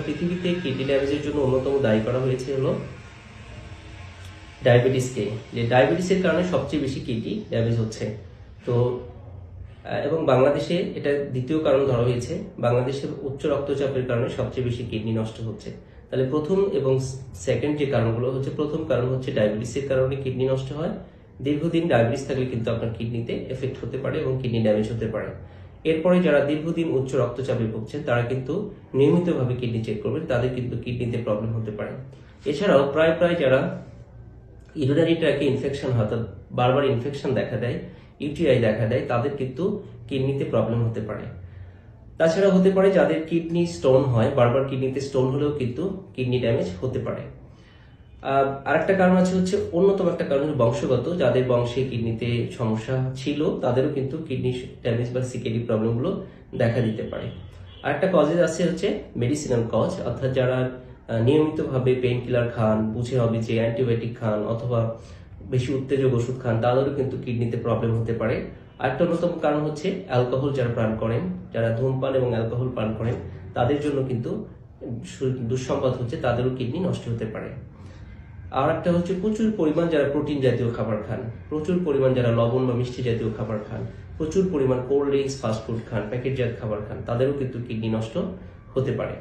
পৃথিবীতে কিডনি ড্যামেজের জন্য অন্যতম দায়ী করা হয়েছে হলো ডায়াবেটিসকে, যে ডায়াবেটিসের কারণে সবচেয়ে বেশি কিডনি ড্যামেজ হচ্ছে। তো এবং বাংলাদেশে এটা দ্বিতীয় কারণ ধরা হয়েছে, বাংলাদেশের উচ্চ রক্তচাপের কারণে সবচেয়ে বেশি কিডনি নষ্ট হচ্ছে। তাহলে প্রথম এবং সেকেন্ড যে কারণগুলো হচ্ছে, প্রথম কারণ হচ্ছে ডায়াবেটিসের কারণে কিডনি নষ্ট হয়। দীর্ঘদিন ডায়াবেটিস থাকলে কিন্তু আপনার কিডনিতে এফেক্ট হতে পারে এবং কিডনি ড্যামেজ হতে পারে। এরপরে যারা দীর্ঘদিন উচ্চ রক্তচাপে ভুগছেন তারা কিন্তু নিয়মিতভাবে কিডনি চেক করবেন, তাদের কিন্তু কিডনিতে প্রবলেম হতে পারে। এছাড়াও প্রায় যারা ইউরিনারি ট্র্যাকে ইনফেকশন হয়, অর্থাৎ বারবার ইনফেকশন দেখা দেয়, ইউটিআই দেখা দেয়, তাদের কিন্তু কিডনিতে প্রবলেম হতে পারে। তাছাড়া হতে পারে যাদের কিডনি স্টোন হয়, বারবার কিডনিতে স্টোন হলেও কিন্তু কিডনি ড্যামেজ হতে পারে। আরেকটা কারণ আছে হচ্ছে, অন্যতম একটা কারণ বংশগত, যাদের বংশে কিডনিতে সমস্যা ছিল তাদেরও কিন্তু কিডনি ড্যামেজ বা সিকেডি প্রবলেমগুলো দেখা দিতে পারে। আরেকটা কজেস আছে হচ্ছে মেডিসিনাল কজ, অর্থাৎ যারা নিয়মিতভাবে পেইন কিলার খান, বুঝে হবে যে অ্যান্টিবায়োটিক খান অথবা বেশি উত্তেজক ওষুধ খান, তাদেরও কিন্তু কিডনিতে প্রবলেম হতে পারে। আরেকটা অন্যতম কারণ হচ্ছে অ্যালকোহল যারা পান করেন, যারা ধূমপান এবং অ্যালকোহল পান করেন, তাদের জন্য কিন্তু দুঃসংবাদ হচ্ছে তাদেরও কিডনি নষ্ট হতে পারে। আর একটা হচ্ছে প্রচুর পরিমাণ যারা প্রোটিন জাতীয় খাবার খান, প্রচুর পরিমাণ যারা লবণ বা মিষ্টি জাতীয় খাবার খান, প্রচুর পরিমাণ কোল্ড ড্রিঙ্কস, ফাস্টফুড খান, প্যাকেটজাত খাবার খান, তাদেরও কিন্তু কিডনি নষ্ট হতে পারে।